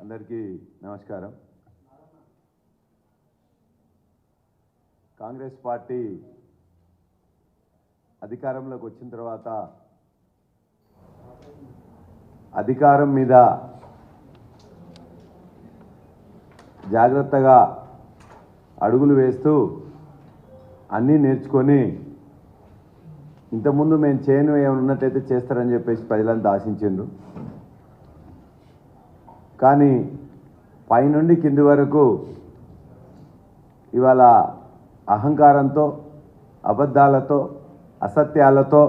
అందరికీ నమస్కారం. కాంగ్రెస్ పార్టీ అధికారంలోకి వచ్చిన తర్వాత అధికారం మీద జాగ్రత్తగా అడుగులు వేస్తూ అన్నీ నేర్చుకొని ఇంతకుముందు మేము చేయను ఏమైనా ఉన్నట్టయితే చేస్తారని చెప్పేసి ప్రజలంతా ఆశించారు. కానీ పైనుండి కింది వరకు ఇవాళ అహంకారంతో, అబద్ధాలతో, అసత్యాలతో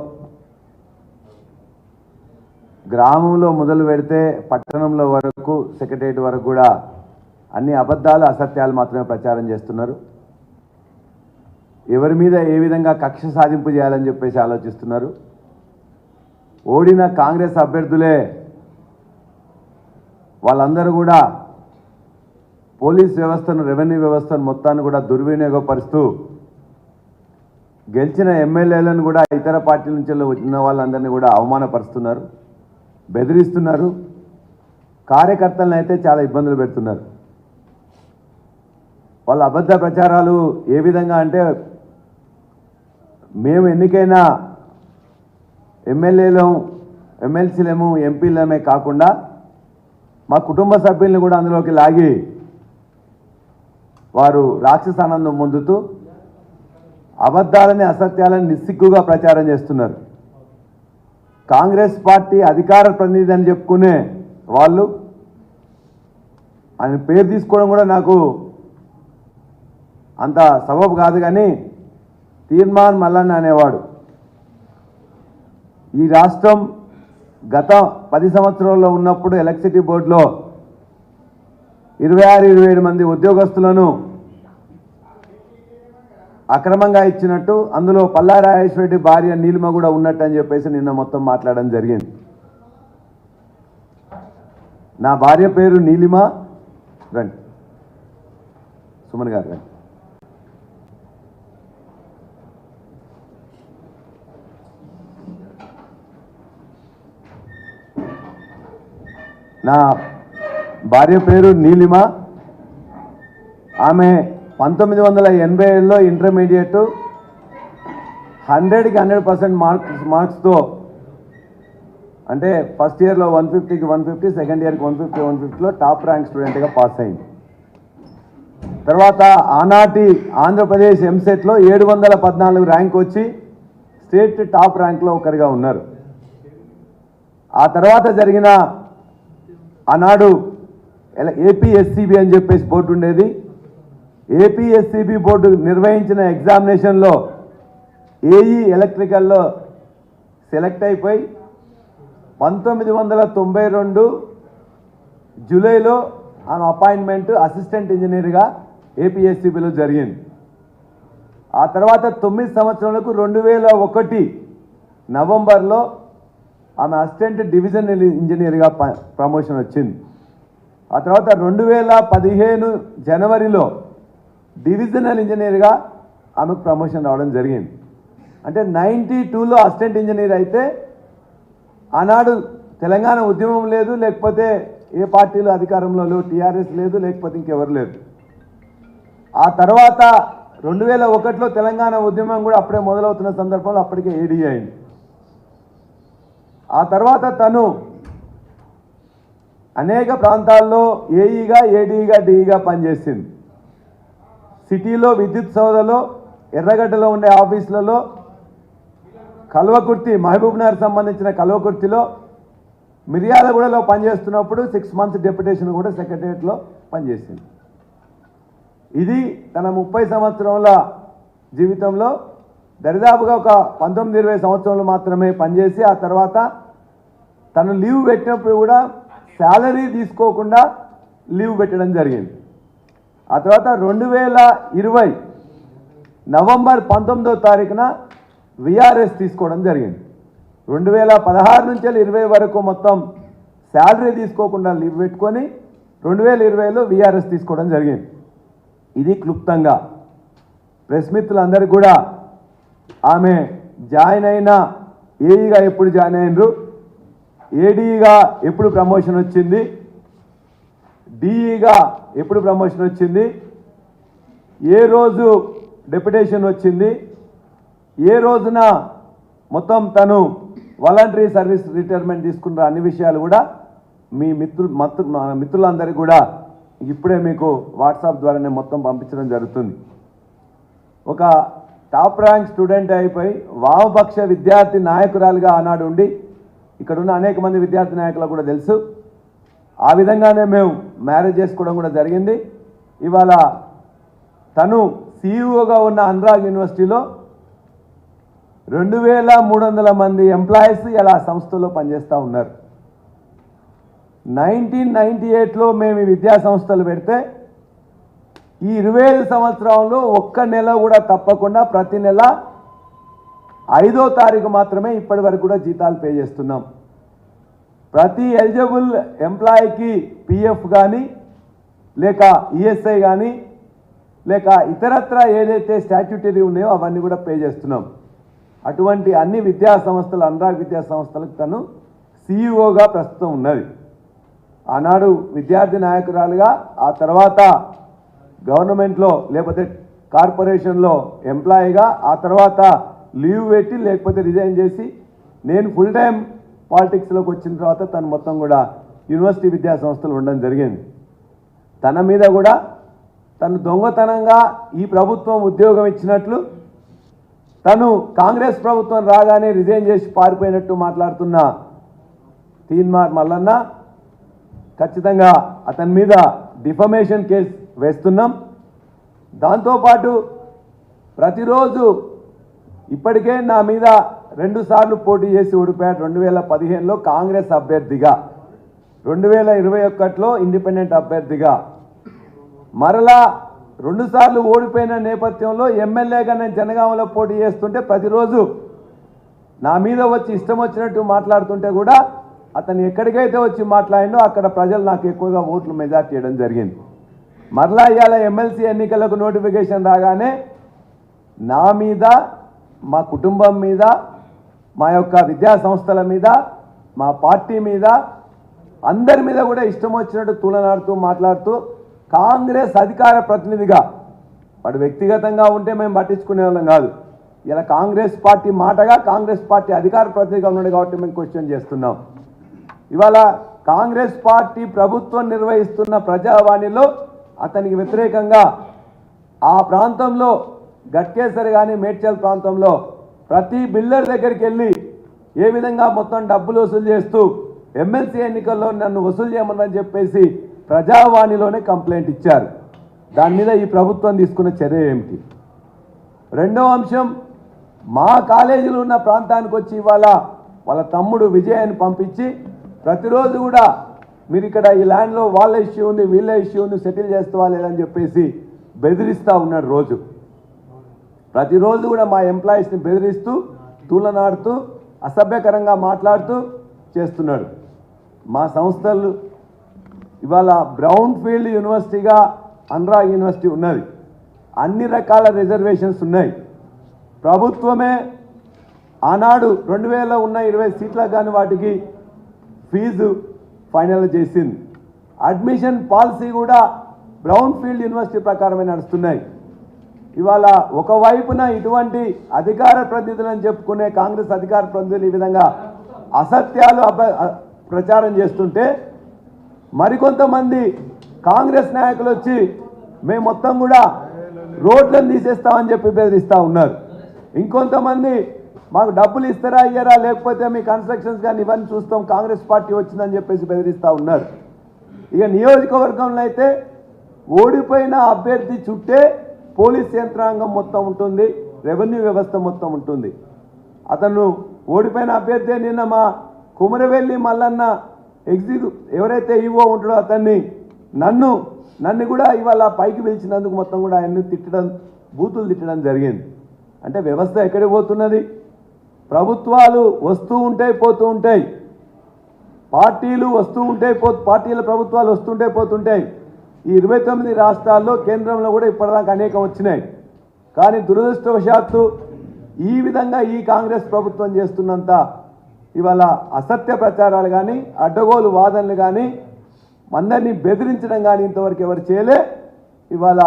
గ్రామంలో మొదలు పెడితే పట్టణంలో వరకు సెక్రటరియట్ వరకు కూడా అన్ని అబద్ధాలు, అసత్యాలు మాత్రమే ప్రచారం చేస్తున్నారు. ఎవరి మీద ఏ విధంగా కక్ష సాధింపు చేయాలని చెప్పేసి ఆలోచిస్తున్నారు. ఓడిన కాంగ్రెస్ అభ్యర్థులే వాళ్ళందరూ కూడా పోలీస్ వ్యవస్థను, రెవెన్యూ వ్యవస్థను మొత్తాన్ని కూడా దుర్వినియోగపరుస్తూ గెలిచిన ఎమ్మెల్యేలను కూడా ఇతర పార్టీల నుంచి ఉన్న వాళ్ళందరినీ కూడా అవమానపరుస్తున్నారు, బెదిరిస్తున్నారు. కార్యకర్తలను అయితే చాలా ఇబ్బందులు పెడుతున్నారు. వాళ్ళ అబద్ధ ప్రచారాలు ఏ విధంగా అంటే, మేము ఎన్నికైన ఎమ్మెల్యేలము, ఎమ్మెల్సీలేము, ఎంపీలమే కాకుండా మా కుటుంబ సభ్యుల్ని కూడా అందులోకి లాగి వారు రాక్షసానందం పొందుతూ అబద్ధాలని, అసత్యాలను నిస్సిగ్గుగా ప్రచారం చేస్తున్నారు. కాంగ్రెస్ పార్టీ అధికార ప్రతినిధి అని చెప్పుకునే వాళ్ళు, ఆయన పేరు తీసుకోవడం కూడా నాకు అంత సబబు కాదు, కానీ తీర్మాన్ మల్లన్న అనేవాడు ఈ రాష్ట్రం గత 10 సంవత్సరాల్లో ఉన్నప్పుడు ఎలక్ట్రిసిటీ బోర్డులో 26-27 మంది ఉద్యోగస్తులను అక్రమంగా ఇచ్చినట్టు, అందులో పల్లా రాజేశ్వరరెడ్డి భార్య నీలిమ కూడా ఉన్నట్టు అని చెప్పేసి నిన్న మొత్తం మాట్లాడడం జరిగింది. నా భార్య పేరు నీలిమ. రండి సుమన్ గారు రండి. నా భార్య పేరు నీలిమ. ఆమె 1987లో ఇంటర్మీడియట్ 100కి 100% మార్క్స్తో, అంటే ఫస్ట్ ఇయర్లో 150కి 150, సెకండ్ ఇయర్కి 150-150లో టాప్ ర్యాంక్ స్టూడెంట్గా పాస్ అయింది. తర్వాత ఆనాటి ఆంధ్రప్రదేశ్ ఎంసెట్లో 714 ర్యాంక్ వచ్చి స్టేట్ టాప్ ర్యాంక్లో ఒకరిగా ఉన్నారు. ఆ తర్వాత జరిగిన ఆనాడు ఏపీఎస్సీబీ అని చెప్పేసి బోర్డు ఉండేది. ఏపీఎస్సీబీ బోర్డు నిర్వహించిన ఎగ్జామినేషన్లో ఏఈ ఎలక్ట్రికల్లో సెలెక్ట్ అయిపోయి 1992 జూలైలో ఆమె అపాయింట్మెంట్ అసిస్టెంట్ ఇంజనీర్గా ఏపీఎస్సీబీలో జరిగింది. ఆ తర్వాత 9 సంవత్సరాలకు 2001 నవంబర్లో ఆమె అసిస్టెంట్ డివిజన్ ఇంజనీర్గా ప్రమోషన్ వచ్చింది. ఆ తర్వాత 2015 జనవరిలో డివిజనల్ ఇంజనీర్గా ఆమెకు ప్రమోషన్ రావడం జరిగింది. అంటే 92లో అసిస్టెంట్ ఇంజనీర్ అయితే, ఆనాడు తెలంగాణ ఉద్యమం లేదు, లేకపోతే ఏ పార్టీలు అధికారంలో లేవు, టీఆర్ఎస్ లేదు, లేకపోతే ఇంకెవరు లేదు. ఆ తర్వాత 2001లో తెలంగాణ ఉద్యమం కూడా అప్పుడే మొదలవుతున్న సందర్భంలో అప్పటికే ఏడీ అయింది. ఆ తర్వాత తను అనేక ప్రాంతాల్లో ఏఈగా, ఏడీగా, డీఈగా పనిచేసింది. సిటీలో విద్యుత్ సౌధలో, ఎర్రగడ్డలో ఉండే ఆఫీసులలో, కల్వకుర్తి, మహబూబ్నగర్ సంబంధించిన కల్వకుర్తిలో, మిర్యాలగూడలో పనిచేస్తున్నప్పుడు 6 months డెప్యుటేషన్ కూడా సెక్రటరియట్లో పనిచేసింది. ఇది తన 30 సంవత్సరాల జీవితంలో దరిదాపుగా ఒక 19-20 సంవత్సరాలు మాత్రమే పనిచేసి, ఆ తర్వాత తను లీవ్ పెట్టినప్పుడు కూడా శాలరీ తీసుకోకుండా లీవ్ పెట్టడం జరిగింది. ఆ తర్వాత 2020 నవంబర్ 19వ తారీఖున విఆర్ఎస్ తీసుకోవడం జరిగింది. 2016 నుంచి 20 వరకు మొత్తం శాలరీ తీసుకోకుండా లీవ్ పెట్టుకొని 2020లో విఆర్ఎస్ తీసుకోవడం జరిగింది. ఇది క్లుప్తంగా ప్రెస్ మిత్రులందరికీ కూడా ఆమె జాయిన్ అయిన ఏఈగా ఎప్పుడు జాయిన్ అయినరు, ఏడీగా ఎప్పుడు ప్రమోషన్ వచ్చింది, డిఈగా ఎప్పుడు ప్రమోషన్ వచ్చింది, ఏ రోజు డెప్యుటేషన్ వచ్చింది, ఏ రోజున మొత్తం తను వాలంటరీ సర్వీస్ రిటైర్మెంట్ తీసుకున్న అన్ని విషయాలు కూడా మీ మిత్రులందరికీ కూడా ఇప్పుడే మీకు వాట్సాప్ ద్వారానే మొత్తం పంపించడం జరుగుతుంది. ఒక టాప్ ర్యాంక్ స్టూడెంట్ అయిపోయి వామపక్ష విద్యార్థి నాయకురాలుగా ఆనాడు ఉండి ఇక్కడ ఉన్న అనేక మంది విద్యార్థి నాయకులకు కూడా తెలుసు. ఆ విధంగానే మేము మ్యారేజ్ చేసుకోవడం కూడా జరిగింది. ఇవాళ తను సిఇఓగా ఉన్న అనురాగ్ యూనివర్సిటీలో 2300 మంది ఎంప్లాయీస్ ఇలా సంస్థలో పనిచేస్తూ ఉన్నారు. 1998లో మేము ఈ విద్యా సంస్థలు పెడితే ఈ 25 సంవత్సరంలో ఒక్క నెల కూడా తప్పకుండా ప్రతి నెల 5వ తారీఖు మాత్రమే ఇప్పటి వరకు కూడా జీతాలు పే చేస్తున్నాం. ప్రతి ఎలిజిబుల్ ఎంప్లాయీకి పిఎఫ్ కానీ లేక ఈఎస్ఐ కానీ లేక ఇతరత్ర ఏదైతే స్టాట్యూటరీ ఉన్నాయో అవన్నీ కూడా పే చేస్తున్నాం. అటువంటి అన్ని విద్యా సంస్థలు అనురాగ్ విద్యా సంస్థలకు తను సిఇఓగా ప్రస్తుతం ఉన్నది. ఆనాడు విద్యార్థి నాయకురాలుగా, ఆ తర్వాత గవర్నమెంట్లో లేకపోతే కార్పొరేషన్లో ఎంప్లాయీగా, ఆ తర్వాత లీవ్ పెట్టి లేకపోతే రిజైన్ చేసి నేను ఫుల్ టైం పాలిటిక్స్లోకి వచ్చిన తర్వాత తను మొత్తం కూడా యూనివర్సిటీ విద్యా సంస్థలు ఉండడం జరిగింది. తన మీద కూడా తను దొంగతనంగా ఈ ప్రభుత్వం ఉద్యోగం ఇచ్చినట్లు, తను కాంగ్రెస్ ప్రభుత్వం రాగానే రిజైన్ చేసి పారిపోయినట్టు మాట్లాడుతున్న తీన్మార్ మల్లన్న ఖచ్చితంగా అతని మీద డిఫమేషన్ కేసు వేస్తున్నాం. దాంతోపాటు ప్రతిరోజు ఇప్పటికే నా మీద 2 సార్లు పోటీ చేసి ఓడిపోయాడు. 2015లో కాంగ్రెస్ అభ్యర్థిగా, 2021లో ఇండిపెండెంట్ అభ్యర్థిగా, మరలా 2 సార్లు ఓడిపోయిన నేపథ్యంలో ఎమ్మెల్యేగా నేను జనగామలో పోటీ చేస్తుంటే ప్రతిరోజు నా మీద వచ్చి ఇష్టం వచ్చినట్టు మాట్లాడుతుంటే కూడా అతను ఎక్కడికైతే వచ్చి మాట్లాడిండో అక్కడ ప్రజలు నాకు ఎక్కువగా ఓట్లు మెజార్టీ చేయడం జరిగింది. మరలా ఇవాళ ఎమ్మెల్సీ ఎన్నికలకు నోటిఫికేషన్ రాగానే నా మీద, మా కుటుంబం మీద, మా యొక్క విద్యా సంస్థల మీద, మా పార్టీ మీద, అందరి మీద కూడా ఇష్టం వచ్చినట్టు తూలనాడుతూ మాట్లాడుతూ కాంగ్రెస్ అధికార ప్రతినిధిగా, వాడు వ్యక్తిగతంగా ఉంటే మేము పట్టించుకునే వాళ్ళం కాదు, ఇలా కాంగ్రెస్ పార్టీ మాటగా కాంగ్రెస్ పార్టీ అధికార ప్రతినిధిగా ఉన్నాడు కాబట్టి మేము క్వశ్చన్ చేస్తున్నాం. ఇవాళ కాంగ్రెస్ పార్టీ ప్రభుత్వం నిర్వహిస్తున్న ప్రజావాణిలో అతనికి వ్యతిరేకంగా ఆ ప్రాంతంలో గట్కేసరి కానీ మేడ్చల్ ప్రాంతంలో ప్రతి బిల్డర్ దగ్గరికి వెళ్ళి ఏ విధంగా మొత్తం డబ్బులు వసూలు చేస్తూ ఎమ్మెల్సీ ఎన్నికల్లో నన్ను వసూలు చేయమని చెప్పేసి ప్రజావాణిలోనే కంప్లైంట్ ఇచ్చారు. దాని మీద ఈ ప్రభుత్వం తీసుకున్న చర్య ఏమిటి? రెండవ అంశం, మా కాలేజీలో ఉన్న ప్రాంతానికి వచ్చి ఇవాళ వాళ్ళ తమ్ముడు విజయాన్ని పంపించి ప్రతిరోజు కూడా మీరు ఇక్కడ ఈ ల్యాండ్లో వాళ్ళ ఇష్యూ ఉంది, వీళ్ళ ఇష్యూ ఉంది, సెటిల్ చేస్తావా లేదని చెప్పేసి బెదిరిస్తూ ఉన్నాడు. ప్రతిరోజు కూడా మా ఎంప్లాయీస్ని బెదిరిస్తూ, తూలనాడుతూ, అసభ్యకరంగా మాట్లాడుతూ చేస్తున్నాడు. మా సంస్థలు ఇవాళ బ్రౌన్ ఫీల్డ్ యూనివర్సిటీగా అనురాగ్ యూనివర్సిటీ ఉన్నది. అన్ని రకాల రిజర్వేషన్స్ ఉన్నాయి. ప్రభుత్వమే ఆనాడు 2000 ఉన్న 20 సీట్లకు కానీ వాటికి ఫీజు ఫైనల్ చేసింది. అడ్మిషన్ పాలసీ కూడా బ్రౌన్ ఫీల్డ్ యూనివర్సిటీ ప్రకారమే నడుస్తున్నాయి. ఇవాళ ఒకవైపున ఇటువంటి అధికార ప్రతినిధులని చెప్పుకునే కాంగ్రెస్ అధికార ప్రతినిధులు ఈ విధంగా అసత్యాలు ప్రచారం చేస్తుంటే, మరికొంతమంది కాంగ్రెస్ నాయకులు వచ్చి మేము మొత్తం కూడా రోడ్లను తీసేస్తామని చెప్పి బెదిరిస్తూ ఉన్నారు. ఇంకొంతమంది మాకు డబ్బులు ఇస్తారా ఇయ్యరా, లేకపోతే మీ కన్స్ట్రక్షన్స్ కానీ ఇవన్నీ చూస్తాం, కాంగ్రెస్ పార్టీ వచ్చిందని చెప్పేసి బెదిరిస్తూ ఉన్నారు. ఇక నియోజకవర్గంలో అయితే ఓడిపోయిన అభ్యర్థి చుట్టే పోలీస్ యంత్రాంగం మొత్తం ఉంటుంది, రెవెన్యూ వ్యవస్థ మొత్తం ఉంటుంది. అతను ఓడిపోయిన అభ్యర్థి నిన్న మా కుమరవెల్లి మల్లన్న ఎవరైతే ఈవో ఉంటాడో అతన్ని నన్ను కూడా ఇవాళ పైకి పిలిచినందుకు మొత్తం కూడా ఆయన్ని తిట్టడం, బూతులు తిట్టడం జరిగింది. అంటే వ్యవస్థ ఎక్కడికి పోతున్నది? ప్రభుత్వాలు వస్తూ ఉంటాయి, పోతూ ఉంటాయి. పార్టీలు వస్తూ ఉంటాయి, పార్టీల ప్రభుత్వాలు వస్తుంటాయి, పోతుంటాయి. ఈ 29 రాష్ట్రాల్లో కేంద్రంలో కూడా ఇప్పటిదాకా అనేకం వచ్చినాయి. కానీ దురదృష్టవశాత్తు ఈ విధంగా ఈ కాంగ్రెస్ ప్రభుత్వం చేస్తున్నంత ఇవాళ అసత్య ప్రచారాలు కానీ, అడ్డగోలు వాదనలు కానీ, అందరినీ బెదిరించడం కానీ ఇంతవరకు ఎవరు చేయలే. ఇవాళ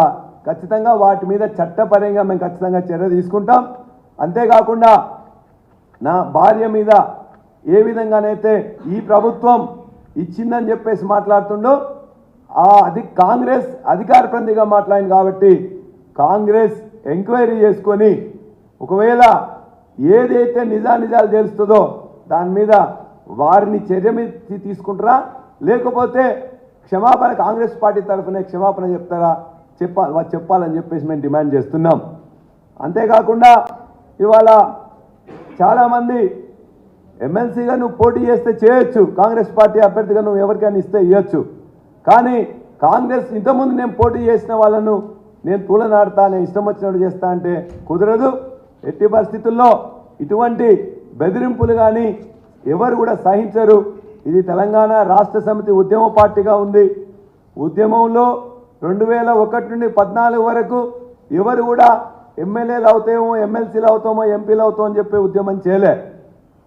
ఖచ్చితంగా వాటి మీద చట్టపరంగా మేము ఖచ్చితంగా చర్య తీసుకుంటాం. అంతేకాకుండా నా భార్య మీద ఏ విధంగానైతే ఈ ప్రభుత్వం ఇచ్చిందని చెప్పేసి మాట్లాడుతుండో అది కాంగ్రెస్ అధికార ప్రతినిధిగా మాట్లాడింది కాబట్టి కాంగ్రెస్ ఎంక్వైరీ చేసుకొని ఒకవేళ ఏదైతే నిజాలు తెలుస్తుందో దాని మీద వారిని చర్య మీద తీసుకుంటారా, లేకపోతే క్షమాపణ కాంగ్రెస్ పార్టీ తరఫున క్షమాపణ చెప్తారా చెప్పాలని చెప్పేసి మేము డిమాండ్ చేస్తున్నాం. అంతేకాకుండా ఇవాళ చాలామంది ఎమ్మెల్సీగా నువ్వు పోటీ చేస్తే చేయొచ్చు, కాంగ్రెస్ పార్టీ అభ్యర్థిగా నువ్వు ఎవరికైనా ఇస్తే ఇవ్వచ్చు. కానీ కాంగ్రెస్ ఇంతకుముందు నేను పోటీ చేసిన వాళ్ళను నేను తూలనాడతా, నేను ఇష్టం వచ్చినట్టు చేస్తా అంటే కుదరదు. ఎట్టి పరిస్థితుల్లో ఇటువంటి బెదిరింపులు కానీ ఎవరు కూడా సహించరు. ఇది తెలంగాణ రాష్ట్ర సమితి ఉద్యమ పార్టీగా ఉంది. ఉద్యమంలో 2001 నుండి 14 వరకు ఎవరు కూడా ఎమ్మెల్యేలు అవుతామో ఎమ్మెల్సీలు అవుతామో ఎంపీలు అవుతామో అని చెప్పి ఉద్యమం చేయలే.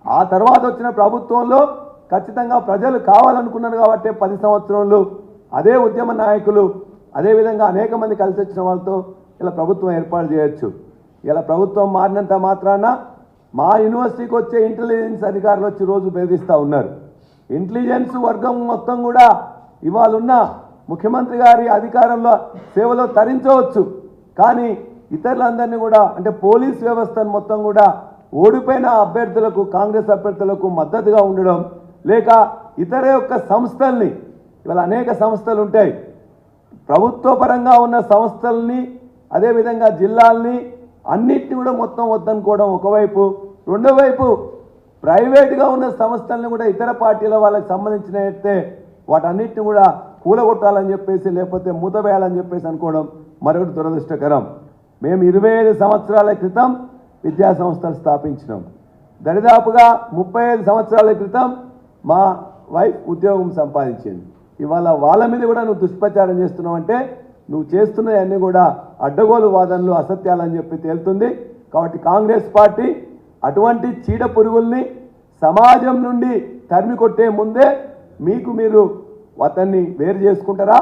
ఆ తర్వాత వచ్చిన ప్రభుత్వంలో ఖచ్చితంగా ప్రజలు కావాలనుకున్నారు కాబట్టి 10 సంవత్సరాలు అదే ఉద్యమ నాయకులు అదేవిధంగా అనేక మంది కలిసి వచ్చిన వాళ్ళతో ఇలా ప్రభుత్వం ఏర్పాటు చేయొచ్చు. ఇలా ప్రభుత్వం మారినంత మాత్రాన మా యూనివర్సిటీకి వచ్చే ఇంటెలిజెన్స్ అధికారులు వచ్చి రోజు బెదిరిస్తూ ఉన్నారు. ఇంటెలిజెన్స్ వర్గం మొత్తం కూడా ఇవాళ ఉన్న ముఖ్యమంత్రి గారి అధికారంలో సేవలో తరించవచ్చు, కానీ ఇతరులందరినీ కూడా అంటే పోలీస్ వ్యవస్థను మొత్తం కూడా ఓడిపోయిన అభ్యర్థులకు కాంగ్రెస్ అభ్యర్థులకు మద్దతుగా ఉండడం లేక ఇతర యొక్క సంస్థల్ని ఇవాళ అనేక సంస్థలు ఉంటాయి, ప్రభుత్వ పరంగా ఉన్న సంస్థల్ని అదేవిధంగా జిల్లాల్ని అన్నిటిని కూడా మొత్తం వద్దనుకోవడం ఒకవైపు, రెండో వైపు ప్రైవేట్గా ఉన్న సంస్థలను కూడా ఇతర పార్టీల వాళ్ళకి సంబంధించినట్టే వాటన్నిటిని కూడా కూలగొట్టాలని చెప్పేసి లేకపోతే మూతవేయాలని చెప్పేసి అనుకోవడం మరొకటి దురదృష్టకరం. మేము 25 సంవత్సరాల క్రితం విద్యా సంస్థలు స్థాపించినాం. దరిదాపుగా 35 సంవత్సరాల క్రితం మా వైఫ్ ఉద్యోగం సంపాదించింది. ఇవాళ వాళ్ళ మీద కూడా నువ్వు దుష్ప్రచారం చేస్తున్నావు అంటే నువ్వు చేస్తున్నవన్నీ కూడా అడ్డగోలు వాదనలు అసత్యాలని చెప్పి తేలుతుంది. కాబట్టి కాంగ్రెస్ పార్టీ అటువంటి చీడ పురుగుల్ని సమాజం నుండి తరిమి కొట్టే ముందే మీరు అతన్ని వేరు చేసుకుంటారా,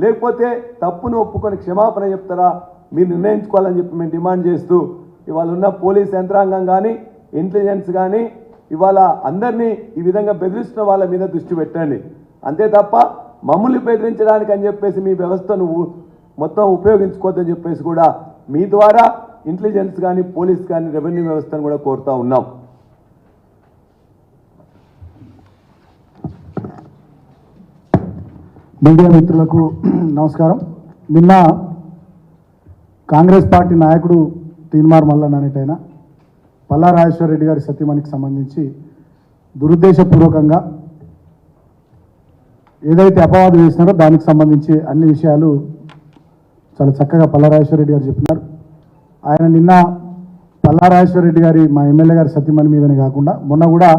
లేకపోతే తప్పును ఒప్పుకొని క్షమాపణ చెప్తారా మీరు నిర్ణయించుకోవాలని చెప్పి మేము డిమాండ్ చేస్తూ ఇవాళ ఉన్న పోలీస్ యంత్రాంగం కానీ ఇంటెలిజెన్స్ కానీ ఇవాళ అందరినీ ఈ విధంగా బెదిరిస్తున్న వాళ్ళ మీద దృష్టి పెట్టండి. అంతే తప్ప మమ్మల్ని బెదిరించడానికి అని చెప్పేసి మీ వ్యవస్థను మొత్తం ఉపయోగించుకోవద్దని చెప్పేసి కూడా మీ ద్వారా ఇంటెలిజెన్స్ కానీ పోలీస్ కానీ రెవెన్యూ వ్యవస్థను కూడా కోరుతూ ఉన్నాం. మీడియా మిత్రులకు నమస్కారం. నిన్న కాంగ్రెస్ పార్టీ నాయకుడు తీన్మార్ మల్లన్న అనేటైన పల్లా రాజేశ్వర రెడ్డి గారి సత్యమణికి సంబంధించి దురుద్దేశపూర్వకంగా ఏదైతే అపవాదు వేసినారో దానికి సంబంధించి అన్ని విషయాలు చాలా చక్కగా పల్లా రాజేశ్వర రెడ్డి గారు చెప్పినారు. ఆయన నిన్న పల్లా రాజేశ్వర రెడ్డి గారి మా ఎమ్మెల్యే గారి సత్యమణి మీదనే కాకుండా మొన్న కూడా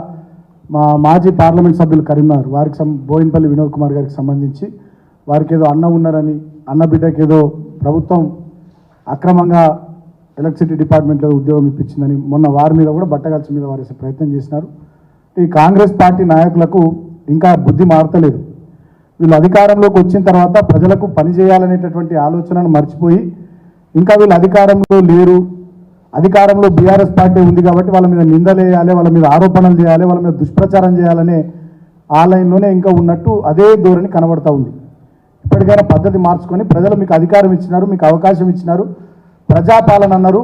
మా మాజీ పార్లమెంట్ సభ్యులు కరీంనగర్ వారికి బోయినపల్లి వినోద్ కుమార్ గారికి సంబంధించి వారికి ఏదో అన్న ఉన్నారని అన్న బిడ్డకి ఏదో ప్రభుత్వం అక్రమంగా ఎలక్ట్రిసిటీ డిపార్ట్మెంట్లో ఉద్యోగం ఇప్పించిందని మొన్న వారి మీద కూడా బట్టగల్చి మీద వారేసే ప్రయత్నం చేసినారు. ఈ కాంగ్రెస్ పార్టీ నాయకులకు ఇంకా బుద్ధి మారతలేదు. వీళ్ళు అధికారంలోకి వచ్చిన తర్వాత ప్రజలకు పనిచేయాలనేటటువంటి ఆలోచనను మర్చిపోయి ఇంకా వీళ్ళు అధికారంలో లేరు, అధికారంలో బీఆర్ఎస్ పార్టీ ఉంది కాబట్టి వాళ్ళ మీద నిందలేయాలి, వాళ్ళ మీద ఆరోపణలు చేయాలి, వాళ్ళ మీద దుష్ప్రచారం చేయాలనే ఆ లైన్లోనే ఇంకా ఉన్నట్టు అదే ధోరణి కనబడతా ఉంది. ఇప్పటికైనా పద్ధతి మార్చుకొని ప్రజలు మీకు అధికారం ఇచ్చినారు, మీకు అవకాశం ఇచ్చినారు, ప్రజాపాలన అన్నారు,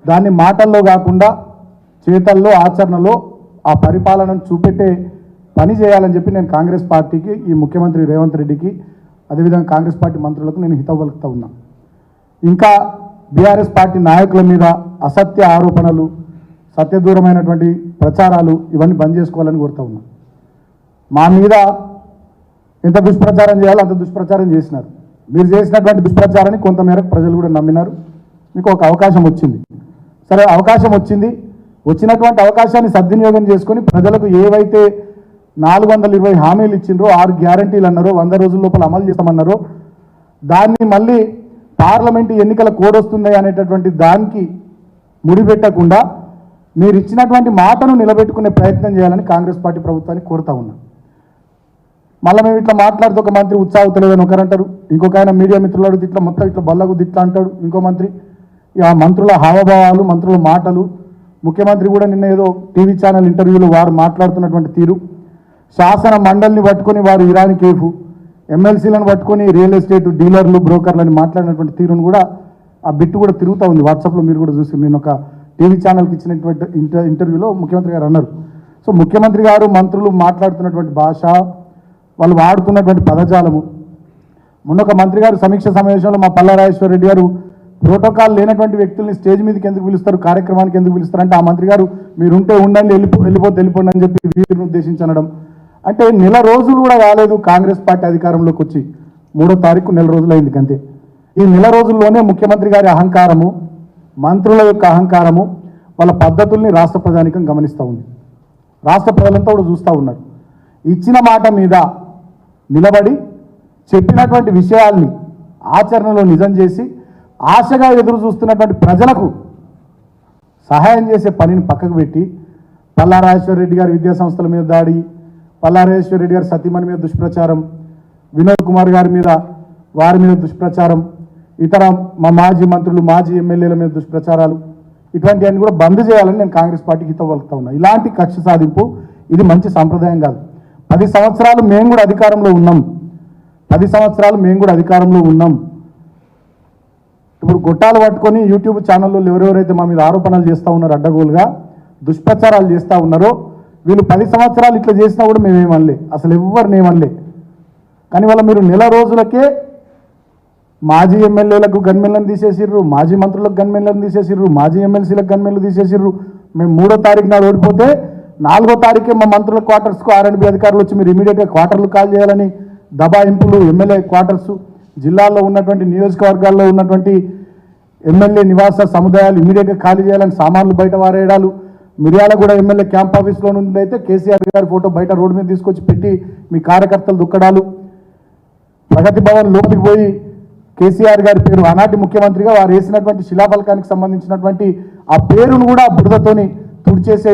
దాన్ని మాటల్లో కాకుండా చేతల్లో ఆచరణలో ఆ పరిపాలనను చూపెట్టే పని చేయాలని చెప్పి నేను కాంగ్రెస్ పార్టీకి ఈ ముఖ్యమంత్రి రేవంత్ రెడ్డికి అదేవిధంగా కాంగ్రెస్ పార్టీ మంత్రులకు నేను హితవు పలుకుతూ ఉన్నా. ఇంకా బీఆర్ఎస్ పార్టీ నాయకుల మీద అసత్య ఆరోపణలు, సత్యదూరమైనటువంటి ప్రచారాలు ఇవన్నీ బంద్ చేసుకోవాలని కోరుతూ ఉన్నా. మా మీద ఎంత దుష్ప్రచారం చేయాలో అంత దుష్ప్రచారం చేసినారు. మీరు చేసినటువంటి దుష్ప్రచారాన్ని కొంతమేరకు ప్రజలు కూడా నమ్మినారు. మీకు ఒక అవకాశం వచ్చింది, సరే అవకాశం వచ్చింది, వచ్చినటువంటి అవకాశాన్ని సద్వినియోగం చేసుకొని ప్రజలకు ఏవైతే 420 హామీలు ఇచ్చిండ్రో, 6 గ్యారంటీలు అన్నారో, 100 రోజుల లోపల అమలు చేస్తామన్నారో దాన్ని మళ్ళీ పార్లమెంటు ఎన్నికల కోడ్ వస్తుంది అనేటటువంటి దానికి ముడిపెట్టకుండా మీరు ఇచ్చినటువంటి మాటను నిలబెట్టుకునే ప్రయత్నం చేయాలని కాంగ్రెస్ పార్టీ ప్రభుత్వాన్ని కోరుతా ఉన్నా. మళ్ళీ మేము ఇట్లా మాట్లాడితే ఒక మంత్రి ఉత్సాహతలేదని ఒకరు అంటారు, ఇంకొక ఆయన మీడియా మిత్రులు అడిగితే ఇట్లా మొత్తం ఇట్లా బల్లగు ఇట్లా అంటాడు ఇంకో మంత్రి. ఇక ఆ మంత్రుల హావభావాలు, మంత్రుల మాటలు, ముఖ్యమంత్రి కూడా నిన్న ఏదో టీవీ ఛానల్ ఇంటర్వ్యూలో వారు మాట్లాడుతున్నటువంటి తీరు, శాసన మండలిని పట్టుకొని వారు ఇరానీ కేఫ్, ఎమ్మెల్సీలను పట్టుకొని రియల్ ఎస్టేట్ డీలర్లు, బ్రోకర్లని మాట్లాడినటువంటి తీరును కూడా ఆ బిట్టు కూడా తిరుగుతూ ఉంది వాట్సాప్లో. మీరు కూడా చూసి నేను ఒక టీవీ ఛానల్కి ఇచ్చినటువంటి ఇంటర్వ్యూలో ముఖ్యమంత్రి గారు అన్నారు. సో ముఖ్యమంత్రి గారు మంత్రులు మాట్లాడుతున్నటువంటి భాష, వాళ్ళు వాడుతున్నటువంటి పదజాలము. మొన్న ఒక మంత్రి గారు సమీక్ష సమావేశంలో మా పల్లా రాజేశ్వర రెడ్డి గారు ప్రోటోకాల్ లేనటువంటి వ్యక్తుల్ని స్టేజ్ మీదకి ఎందుకు పిలుస్తారు, కార్యక్రమానికి ఎందుకు పిలుస్తారు అంటే, ఆ మంత్రి గారు మీరుంటే ఉండండి, వెళ్ళిపోండి అని చెప్పి వీరిని ఉద్దేశించి అనడం. అంటే నెల రోజులు కూడా కాలేదు కాంగ్రెస్ పార్టీ అధికారంలోకి వచ్చి, 3వ తారీఖు నెల రోజులు అయింది అంతే. ఈ నెల రోజుల్లోనే ముఖ్యమంత్రి గారి అహంకారము, మంత్రుల యొక్క అహంకారము, వాళ్ళ పద్ధతుల్ని రాష్ట్ర ప్రజానికం గమనిస్తూ ఉంది. రాష్ట్ర ప్రజలంతా కూడా చూస్తూ ఉన్నారు. ఇచ్చిన మాట మీద నిలబడి చెప్పినటువంటి విషయాల్ని ఆచరణలో నిజం చేసి ఆశగా ఎదురు చూస్తున్నటువంటి ప్రజలకు సహాయం చేసే పనిని పక్కకు పెట్టి పల్లా రాజేశ్వర రెడ్డి గారి విద్యా సంస్థల మీద దాడి, పల్లా రాజేశ్వర రెడ్డి గారి సతీమణి మీద దుష్ప్రచారం, వినోద్ కుమార్ గారి మీద వారి మీద దుష్ప్రచారం, ఇతర మా మాజీ మంత్రులు, మాజీ ఎమ్మెల్యేల మీద దుష్ప్రచారాలు, ఇటువంటివన్నీ కూడా బంద్ చేయాలని నేను కాంగ్రెస్ పార్టీకి హితవలుపుతా ఉన్నా. ఇలాంటి కక్ష సాధింపు ఇది మంచి సంప్రదాయం కాదు. 10 సంవత్సరాలు మేము కూడా అధికారంలో ఉన్నాం. 10 సంవత్సరాలు మేము కూడా అధికారంలో ఉన్నాం. ఇప్పుడు గొట్టాలు పట్టుకొని యూట్యూబ్ ఛానల్లో ఎవరెవరైతే మా మీద ఆరోపణలు చేస్తూ ఉన్నారో, అడ్డగోలుగా దుష్ప్రచారాలు చేస్తూ ఉన్నారో, వీళ్ళు 10 సంవత్సరాలు ఇట్లా చేసినా కూడా మేమేమనలే, అసలు ఎవరిని ఏమనలే. కానీ వాళ్ళ మీరు నెల రోజులకే మాజీ ఎమ్మెల్యేలకు గన్మెన్లను తీసేసిర్రు, మాజీ మంత్రులకు గన్మెన్లను తీసేసిర్రు, మాజీ ఎమ్మెల్సీలకు గన్మెన్లు తీసేసిర్రు. మేము 3వ తారీఖు నాడు ఓడిపోతే 4వ తారీఖే మా మంత్రుల క్వార్టర్స్కు R&B అధికారులు వచ్చి మీరు ఇమీడియట్గా క్వార్టర్లు కాల్ చేయాలని దబాయింపులు, ఎమ్మెల్యే క్వార్టర్సు, జిల్లాల్లో ఉన్నటువంటి నియోజకవర్గాల్లో ఉన్నటువంటి ఎమ్మెల్యే నివాస సముదాయాలు ఇమీడియట్గా ఖాళీ చేయాలని సామాన్లు బయట వారేయడాలు, మిర్యాలగూడ ఎమ్మెల్యే క్యాంప్ ఆఫీస్లో నుండి అయితే కేసీఆర్ గారి ఫోటో బయట రోడ్డు మీద తీసుకొచ్చి పెట్టి మీ కార్యకర్తలు దుక్కడాలు, ప్రగతి భవన్ లోపలికి పోయి కేసీఆర్ గారి పేరు ఆనాటి ముఖ్యమంత్రిగా వారు వేసినటువంటి శిలాఫలకానికి సంబంధించినటువంటి ఆ పేరును కూడా బురదతోని తుడిచేసే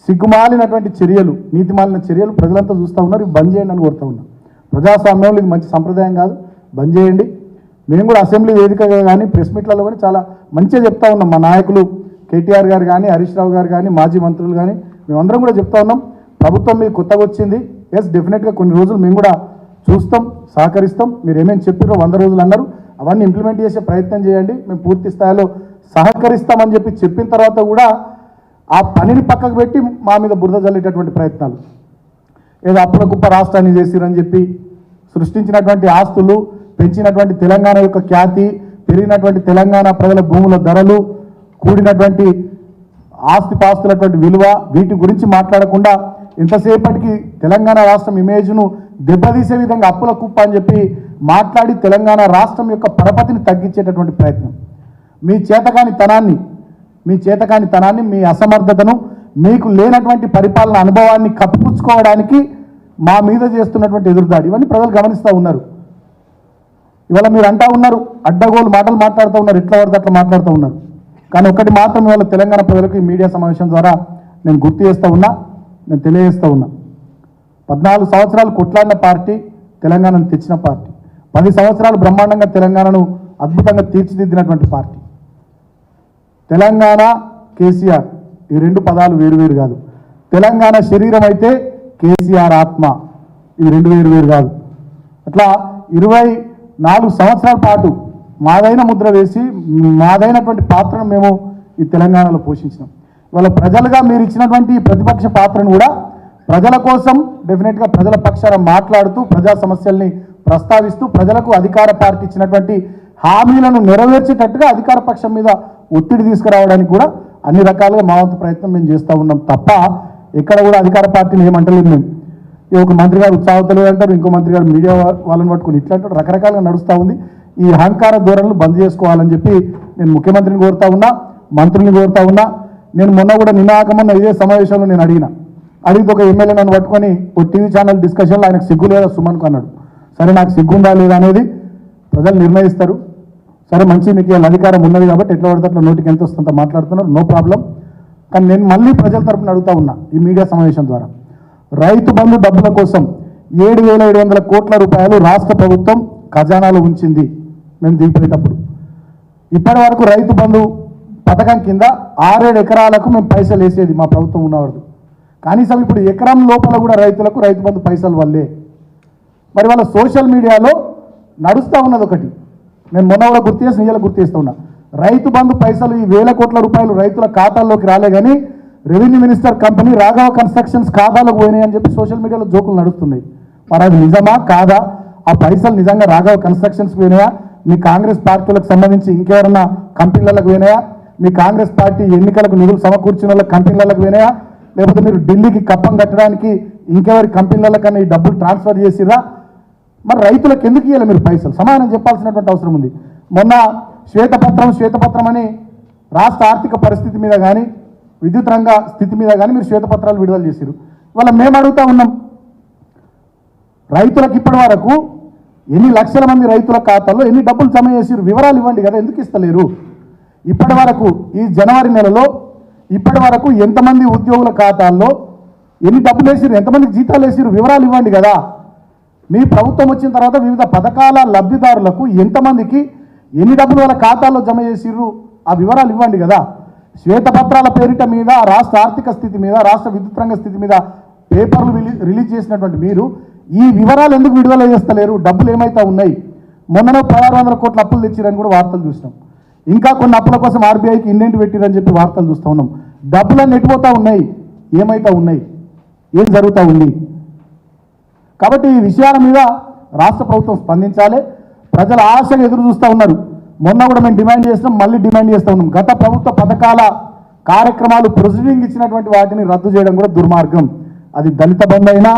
సిగ్గుమాలినటువంటి చర్యలు, నీతిమాలిన చర్యలు ప్రజలంతా చూస్తూ ఉన్నారు. ఇవి బంద్ చేయండి అని కోరుతూ ఉన్నాం. ప్రజాస్వామ్యంలో ఇది మంచి సంప్రదాయం కాదు, బంద్ చేయండి. మేము కూడా అసెంబ్లీ వేదికగా కానీ ప్రెస్ మీట్లలో కానీ చాలా మంచిగా చెప్తా ఉన్నాం. మా నాయకులు కేటీఆర్ గారు కానీ, హరీష్ రావు గారు కానీ, మాజీ మంత్రులు కానీ మేమందరం కూడా చెప్తా ఉన్నాం. ప్రభుత్వం మీద కొత్తగా వచ్చింది, ఎస్ డెఫినెట్గా కొన్ని రోజులు మేము కూడా చూస్తాం, సహకరిస్తాం. మీరు ఏమేమి చెప్పారో 100 రోజులు అన్నారు, అవన్నీ ఇంప్లిమెంట్ చేసే ప్రయత్నం చేయండి, మేము పూర్తి స్థాయిలో సహకరిస్తామని చెప్పిన తర్వాత కూడా ఆ పనిని పక్కకు పెట్టి మా మీద బురద జల్లేటటువంటి ప్రయత్నాలు, ఏదో అప్పుల కుప్ప రాష్ట్రాన్ని చేసిరని చెప్పి సృష్టించినటువంటి ఆస్తులు, పెంచినటువంటి తెలంగాణ యొక్క ఖ్యాతి, పెరిగినటువంటి తెలంగాణ ప్రజల భూముల ధరలు, కూడినటువంటి ఆస్తిపాస్తులటువంటి విలువ, వీటి గురించి మాట్లాడకుండా ఎంతసేపటికి తెలంగాణ రాష్ట్రం ఇమేజ్ను దెబ్బతీసే విధంగా అప్పుల కుప్ప అని చెప్పి మాట్లాడి తెలంగాణ రాష్ట్రం యొక్క పరపతిని తగ్గించేటటువంటి ప్రయత్నం, మీ చేతకాని తనాన్ని, మీ అసమర్థతను, మీకు లేనటువంటి పరిపాలన అనుభవాన్ని కప్పిపుచ్చుకోవడానికి మా మీద చేస్తున్నటువంటి ఎదురుదాడి, ఇవన్నీ ప్రజలు గమనిస్తూ ఉన్నారు. ఇవాళ మీరు అంటా ఉన్నారు, అడ్డగోలు మాటలు మాట్లాడుతూ ఉన్నారు, ఎట్లా పడితే అట్లా మాట్లాడుతూ ఉన్నారు. కానీ ఒకటి మాత్రం ఇవాళ తెలంగాణ ప్రజలకు ఈ మీడియా సమావేశం ద్వారా నేను గుర్తు చేస్తూ ఉన్నా, నేను తెలియజేస్తూ ఉన్నా. 14 సంవత్సరాలు కొట్లాడిన పార్టీ తెలంగాణను తెచ్చిన పార్టీ, 10 సంవత్సరాలు బ్రహ్మాండంగా తెలంగాణను అద్భుతంగా తీర్చిదిద్దినటువంటి పార్టీ. తెలంగాణ, కేసీఆర్ ఈ 2 పదాలు వేరువేరు కాదు. తెలంగాణ శరీరం అయితే కేసీఆర్ ఆత్మ, ఇవి 2 వేరువేరు కాదు. అట్లా 24 సంవత్సరాల పాటు మాదైన ముద్ర వేసి మాదైనటువంటి పాత్రను మేము ఈ తెలంగాణలో పోషించినాం. ఇవాళ ప్రజలుగా మీరు ఇచ్చినటువంటి ప్రతిపక్ష పాత్రను కూడా ప్రజల కోసం డెఫినెట్గా ప్రజల పక్షాన మాట్లాడుతూ, ప్రజా సమస్యల్ని ప్రస్తావిస్తూ, ప్రజలకు అధికార పార్టీ ఇచ్చినటువంటి హామీలను నెరవేర్చేటట్టుగా అధికార పక్షం మీద ఒత్తిడి తీసుకురావడానికి కూడా అన్ని రకాలుగా మా వంతు ప్రయత్నం మేము చేస్తూ ఉన్నాం తప్ప ఎక్కడ కూడా అధికార పార్టీని ఏమంటలేదు మేము. ఒక మంత్రి గారు ఉత్సాహతలేదు అంటారు, ఇంకో మంత్రి గారు మీడియా వాళ్ళని పట్టుకుని ఇట్లా అంటారు, రకరకాలుగా నడుస్తూ ఉంది. ఈ అహంకార ధోరణులు బంద్ చేసుకోవాలని చెప్పి నేను ముఖ్యమంత్రిని కోరుతా ఉన్నా, మంత్రుల్ని కోరుతా ఉన్నా. నేను మొన్న కూడా నిన్నాకమన్న ఇదే సమావేశంలో నేను అడిగితే ఒక ఎమ్మెల్యే నన్ను పట్టుకొని ఒక టీవీ ఛానల్ డిస్కషన్లో ఆయనకు సిగ్గు లేదా సుమన్కు అన్నాడు. సరే, నాకు సిగ్గుందా లేదా అనేది ప్రజలు నిర్ణయిస్తారు. సరే, మంచి మీకు అధికారం ఉన్నది కాబట్టి ఎట్లా పడితే అట్లా నోటికి ఎంత వస్తుందో మాట్లాడుతున్నారు, నో ప్రాబ్లం. కానీ నేను మళ్ళీ ప్రజల తరపున అడుగుతా ఉన్నా ఈ మీడియా సమావేశం ద్వారా, రైతు బంధు డబ్బుల కోసం 7,700 కోట్ల రూపాయలు రాష్ట్ర ప్రభుత్వం ఖజానాలో ఉంచింది మేము దిగిపోయేటప్పుడు. ఇప్పటి వరకు రైతు బంధు పథకం కింద 6-7 ఎకరాలకు మేము పైసలు వేసేది మా ప్రభుత్వం ఉన్నవాడు. కనీసం ఇప్పుడు ఎకరం లోపల కూడా రైతులకు రైతు బంధు పైసలు వల్లే. మరి వాళ్ళ సోషల్ మీడియాలో నడుస్తూ ఉన్నది ఒకటి, నేను మొన్న కూడా గుర్తు చేసి నీళ్ళ గుర్తు చేస్తూ ఉన్నా. రైతు బంధు పైసలు ఈ 1,000 కోట్ల రూపాయలు రైతుల ఖాతాల్లోకి రాలే కానీ revenue minister company Raghava constructions ఖాతాలోకి పోయినాయి అని చెప్పి సోషల్ మీడియాలో జోకులు నడుస్తున్నాయి. మరి అది నిజమా కాదా? ఆ పైసలు నిజంగా రాఘవ కన్స్ట్రక్షన్స్ పోయినాయా? మీ కాంగ్రెస్ పార్టీలకు సంబంధించి ఇంకెవరన్నా కంపెనీలకు పోయినాయా? మీ కాంగ్రెస్ పార్టీ ఎన్నికలకు నిధులు సమకూర్చిన వాళ్ళ కంపెనీలకు పోయినాయా? లేకపోతే మీరు ఢిల్లీకి కప్పం కట్టడానికి ఇంకెవరి కంపెనీలకన్నా ఈ డబ్బులు ట్రాన్స్ఫర్ చేసిరా? మరి రైతులకు ఎందుకు ఇవ్వాలి మీరు పైసలు? సమాధానం చెప్పాల్సినటువంటి అవసరం ఉంది. మొన్న శ్వేతపత్రం అని రాష్ట్ర ఆర్థిక పరిస్థితి మీద కానీ విద్యుత్ రంగ స్థితి మీద కానీ మీరు శ్వేతపత్రాలు విడుదల చేశారు. ఇవాళ మేము అడుగుతా ఉన్నాం, రైతులకు ఇప్పటి వరకు ఎన్ని లక్షల మంది రైతుల ఖాతాల్లో ఎన్ని డబ్బులు జమ చేసారు? వివరాలు ఇవ్వండి కదా, ఎందుకు ఇస్తలేరు? ఇప్పటి వరకు ఈ జనవరి నెలలో ఇప్పటి వరకు ఎంతమంది ఉద్యోగుల ఖాతాల్లో ఎన్ని డబ్బులు వేసారు, ఎంతమందికి జీతాలు వేసారు? వివరాలు ఇవ్వండి కదా. మీ ప్రభుత్వం వచ్చిన తర్వాత వివిధ పథకాల లబ్ధిదారులకు ఎంతమందికి ఎన్ని డబ్బులు వాళ్ళ ఖాతాల్లో జమ చేసిర్రు? ఆ వివరాలు ఇవ్వండి కదా. శ్వేతపత్రాల పేరిట మీద రాష్ట్ర ఆర్థిక స్థితి మీద రాష్ట్ర విద్యుత్ రంగ స్థితి మీద పేపర్లు రిలీజ్ చేసినటువంటి మీరు ఈ వివరాలు ఎందుకు విడుదల చేస్తలేరు? డబ్బులు ఏమైతే ఉన్నాయి? మొన్ననే 1600 కోట్ల అప్పులు తెచ్చిరని కూడా వార్తలు చూసినాం. ఇంకా కొన్ని అప్పుల కోసం ఆర్బీఐకి ఇండెంట్ పెట్టిరని చెప్పి వార్తలు చూస్తూ ఉన్నాం. డబ్బులన్నీ ఎట్టిపోతూ ఉన్నాయి? ఏమైతే ఉన్నాయి? ఏం జరుగుతూ ఉంది? కాబట్టి ఈ విషయాల మీద రాష్ట్ర ప్రభుత్వం స్పందించాలి. ప్రజలు ఆశగా ఎదురు చూస్తూ ఉన్నారు. మొన్న కూడా మేము డిమాండ్ చేస్తున్నాం, మళ్ళీ డిమాండ్ చేస్తూ ఉన్నాం. గత ప్రభుత్వ పథకాల కార్యక్రమాలు ప్రొసీడింగ్ ఇచ్చినటువంటి వాటిని రద్దు చేయడం కూడా దుర్మార్గం. అది దళిత బంధు అయినా,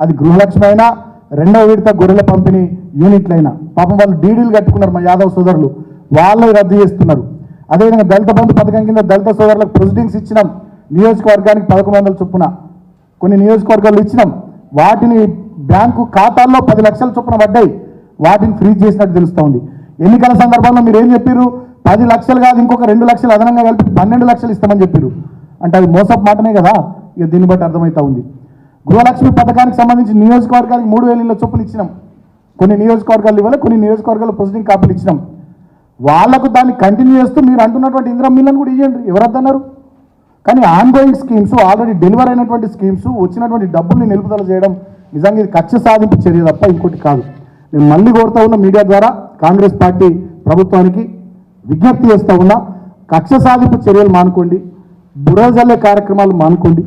అది గృహలక్ష్మి అయినా, 2వ విడత గొర్రెల పంపిణీ యూనిట్లైనా పాపం వాళ్ళు డీడీలు కట్టుకున్నారు మా యాదవ్ సోదరులు, వాళ్ళని రద్దు చేస్తున్నారు. అదేవిధంగా దళిత బంధు పథకం కింద దళిత సోదరులకు ప్రొసీడింగ్స్ ఇచ్చినాం. నియోజకవర్గానికి 1100 చొప్పున కొన్ని నియోజకవర్గాలు ఇచ్చినాం. వాటిని బ్యాంకు ఖాతాల్లో 10 లక్షల చొప్పున పడ్డాయి. వాటిని ఫ్రీజ్ చేసినట్టు తెలుస్తూ ఉంది. ఎన్నికల సందర్భంలో మీరు ఏం చెప్పారు? 10 లక్షలు కాదు, ఇంకొక 2 లక్షలు అదనంగా కలిపి 12 లక్షలు ఇస్తామని చెప్పారు. అంటే అది మోసపు మాటనే కదా. ఇక దీన్ని బట్టి అర్థమవుతా ఉంది. గృహలక్ష్మి పథకానికి సంబంధించి నియోజకవర్గానికి 3000 ఇళ్ళ చొప్పున ఇచ్చినాం. కొన్ని నియోజకవర్గాలు ఇవ్వాలి, కొన్ని నియోజకవర్గాలు ప్రొసీడింగ్ కాపీలు ఇచ్చినాం. వాళ్లకు దాన్ని కంటిన్యూ చేస్తూ మీరు అంటున్నటువంటి ఇందిరా మిల్లను కూడా ఇవ్వండి, ఎవరద్దన్నారు? కానీ ఆన్గోయింగ్ స్కీమ్స్, ఆల్రెడీ డెలివర్ అయినటువంటి స్కీమ్స్ వచ్చినటువంటి డబ్బుల్ని నిలుపుదల చేయడం నిజంగా ఇది కక్ష సాధింపు చర్య తప్ప ఇంకోటి కాదు. నేను మళ్ళీ కోరుతా ఉన్న మీడియా ద్వారా కాంగ్రెస్ పార్టీ ప్రభుత్వానికి విజ్ఞప్తి చేస్తూ ఉన్నా, కక్ష సాధింపు చర్యలు మానుకోండి, బురజల్లే కార్యక్రమాలు మానుకోండి.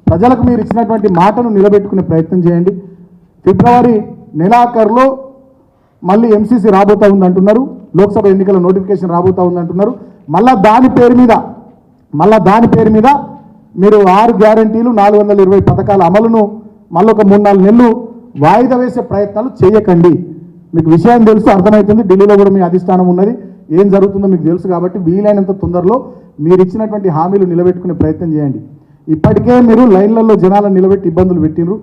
ప్రజలకు మీరు ఇచ్చినటువంటి మాటను నిలబెట్టుకునే ప్రయత్నం చేయండి. ఫిబ్రవరి నెలాఖరులో మళ్ళీ ఎంసీసీ రాబోతూ ఉందంటున్నారు, లోక్సభ ఎన్నికల నోటిఫికేషన్ రాబోతూ ఉందంటున్నారు. మళ్ళా దాని పేరు మీద మీరు 6 గ్యారంటీలు 420 పథకాల అమలును మళ్ళీ ఒక 3-4 నెలలు వాయిదా వేసే ప్రయత్నాలు చేయకండి. మీకు విషయం తెలుసు, అర్థమవుతుంది. ఢిల్లీలో కూడా మీ అధిష్టానం ఉన్నది, ఏం జరుగుతుందో మీకు తెలుసు. కాబట్టి వీలైనంత తొందరలో మీరు ఇచ్చినటువంటి హామీలు నిలబెట్టుకునే ప్రయత్నం చేయండి. ఇప్పటికే మీరు లైన్లలో జనాలను నిలబెట్టి ఇబ్బందులు పెట్టినరు.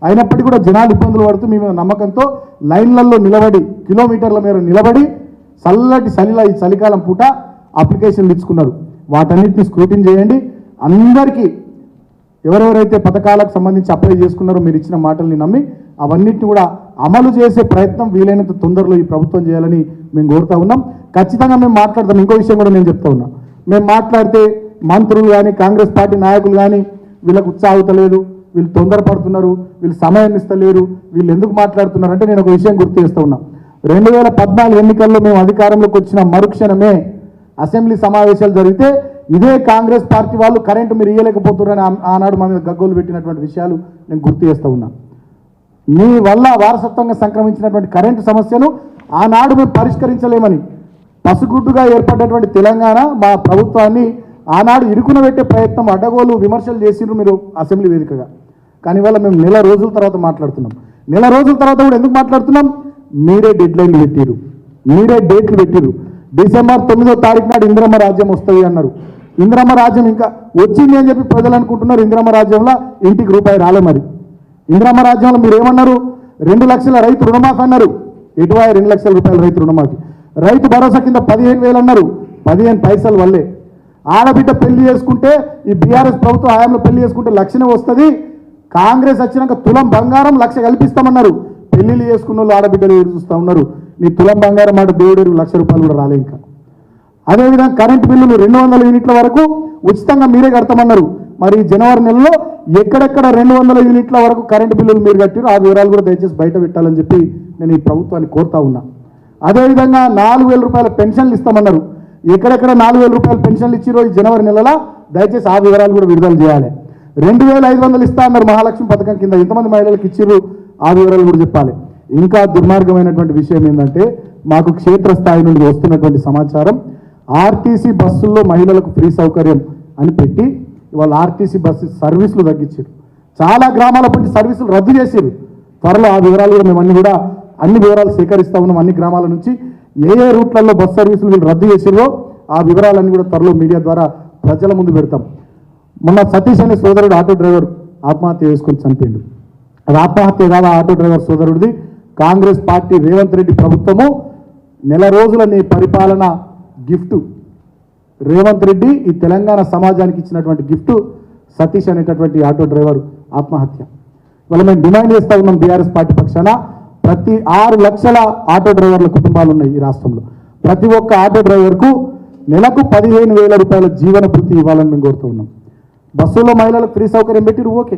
అయినప్పటికీ కూడా జనాలు ఇబ్బందులు పడుతూ మీ మీద నమ్మకంతో లైన్లలో నిలబడి కిలోమీటర్ల మేర నిలబడి చల్లటి ఈ చలికాలం పూట అప్లికేషన్లు ఇచ్చుకున్నారు. వాటన్నిటిని స్క్రూటిన్ చేయండి. అందరికీ ఎవరెవరైతే పథకాలకు సంబంధించి అప్లై చేసుకున్నారో మీరు ఇచ్చిన మాటల్ని నమ్మి అవన్నిటిని కూడా అమలు చేసే ప్రయత్నం వీలైనంత తొందరలో ఈ ప్రభుత్వం చేయాలని మేము కోరుతా ఉన్నాం. ఖచ్చితంగా మేము మాట్లాడతాం. ఇంకో విషయం కూడా నేను చెప్తా ఉన్నా, మేము మాట్లాడితే మంత్రులు కానీ కాంగ్రెస్ పార్టీ నాయకులు కానీ వీళ్ళకు ఉత్సాహతలేదు, వీళ్ళు తొందరపడుతున్నారు, వీళ్ళు సమయం ఇస్తలేరు, వీళ్ళు ఎందుకు మాట్లాడుతున్నారు అంటే నేను ఒక విషయం గుర్తు చేస్తూ ఉన్నా. 2014 ఎన్నికల్లో మేము అధికారంలోకి వచ్చిన మరుక్షణమే అసెంబ్లీ సమావేశాలు జరిగితే ఇదే కాంగ్రెస్ పార్టీ వాళ్ళు కరెంటు మీరు ఇవ్వలేకపోతున్నారని ఆనాడు మా మీద గగ్గోలు పెట్టినటువంటి విషయాలు నేను గుర్తు చేస్తూ ఉన్నా. మీ వల్ల వారసత్వంగా సంక్రమించినటువంటి కరెంటు సమస్యను ఆనాడు మేము పరిష్కరించలేమని పసుగుడ్డుగా ఏర్పడినటువంటి తెలంగాణ మా ప్రభుత్వాన్ని ఆనాడు ఇరుకున పెట్టే ప్రయత్నం, అడ్డగోలు విమర్శలు చేసిర్రు మీరు అసెంబ్లీ వేదికగా. కానీ ఇవాళ మేము నెల రోజుల తర్వాత మాట్లాడుతున్నాం. నెల రోజుల తర్వాత కూడా ఎందుకు మాట్లాడుతున్నాం? మీరే డెడ్లైన్లు పెట్టిరు, మీరే డేట్లు పెట్టిరు. డిసెంబర్ 9వ తారీఖు నాడు ఇందిరమ్మ రాజ్యం వస్తుంది అన్నారు. ఇందిరమ్మ రాజ్యం ఇంకా వచ్చింది అని చెప్పి ప్రజలు అనుకుంటున్నారు. ఇందిరమ్మ రాజ్యంలో ఇంటికి రూపాయి రాలే. మరి ఇందిరమ్మ రాజ్యంలో మీరు ఏమన్నారు? 2 లక్షల రైతు రుణమాఫీ అన్నారు. ఎటువాయి 2 లక్షల రూపాయల రైతు రుణమాఫీ. రైతు భరోసా కింద 15,000 అన్నారు, 15 పైసలు వల్లే. ఆడబిడ్డ పెళ్లి చేసుకుంటే ఈ బీఆర్ఎస్ ప్రభుత్వ హయాంలో పెళ్లి చేసుకుంటే 1,00,000 వస్తుంది, కాంగ్రెస్ వచ్చినాక తులం బంగారం 1,00,000 కల్పిస్తామన్నారు. పెళ్లిళ్ళు చేసుకున్న వాళ్ళు ఆడబిడ్డలు ఎదురు చూస్తూ ఉన్నారు. నీ తులం బంగారం మాట దేవుడు ₹1,00,000 కూడా రాలే ఇంకా. అదేవిధంగా కరెంటు బిల్లులు 200 యూనిట్ల వరకు ఉచితంగా మీరే కడతామన్నారు. మరి జనవరి నెలలో ఎక్కడెక్కడ 200 యూనిట్ల వరకు కరెంటు బిల్లులు మీరు కట్టారు ఆ వివరాలు కూడా దయచేసి బయట పెట్టాలని చెప్పి నేను ఈ ప్రభుత్వాన్ని కోరుతా ఉన్నా. అదేవిధంగా ₹4,000 పెన్షన్లు ఇస్తామన్నారు. ఎక్కడెక్కడ ₹4,000 పెన్షన్లు ఇచ్చిరో ఈ జనవరి నెలలో దయచేసి ఆ వివరాలు కూడా విడుదల చేయాలి. 2,500 ఇస్తా అన్నారు మహాలక్ష్మి పథకం కింద, ఎంతమంది మహిళలకు ఇచ్చిర్రు ఆ వివరాలు కూడా చెప్పాలి. ఇంకా దుర్మార్గమైనటువంటి విషయం ఏంటంటే మాకు క్షేత్రస్థాయి నుండి వస్తున్నటువంటి సమాచారం ఆర్టీసీ బస్సుల్లో మహిళలకు ఫ్రీ సౌకర్యం అని పెట్టి ఇవాళ ఆర్టీసీ బస్సు సర్వీసులు తగ్గించారు. చాలా గ్రామాల నుంచి సర్వీసులు రద్దు చేశారు. త్వరలో ఆ వివరాలు కూడా మేము అన్ని వివరాలు సేకరిస్తా ఉన్నాం. అన్ని గ్రామాల నుంచి ఏ రూట్లలో బస్ సర్వీసులు వీళ్ళు రద్దు చేసిరో ఆ వివరాలన్నీ కూడా త్వరలో మీడియా ద్వారా ప్రజల ముందు పెడతాం. మొన్న సతీష్ అనే సోదరుడు ఆటో డ్రైవర్ ఆత్మహత్య చేసుకొని చనిపోయిండు. అది ఆత్మహత్య కాదు, ఆటో డ్రైవర్ సోదరుడిది. కాంగ్రెస్ పార్టీ రేవంత్ రెడ్డి ప్రభుత్వము నెల రోజుల నీ పరిపాలన గిఫ్ట్ రేవంత్ రెడ్డి ఈ తెలంగాణ సమాజానికి ఇచ్చినటువంటి గిఫ్ట్ సతీష్ అనేటటువంటి ఆటో డ్రైవర్ ఆత్మహత్య. ఇవాళ మేము డిమాండ్ చేస్తూ ఉన్నాం బీఆర్ఎస్ పార్టీ పక్షాన ప్రతి 6 లక్షల ఆటో డ్రైవర్ల కుటుంబాలు ఉన్నాయి ఈ రాష్ట్రంలో. ప్రతి ఒక్క ఆటో డ్రైవర్కు నెలకు ₹15,000 జీవన భృతి ఇవ్వాలని మేము కోరుతూ ఉన్నాం. బస్సులో మహిళలకు ఫ్రీ సౌకర్యం పెట్టిరు ఓకే,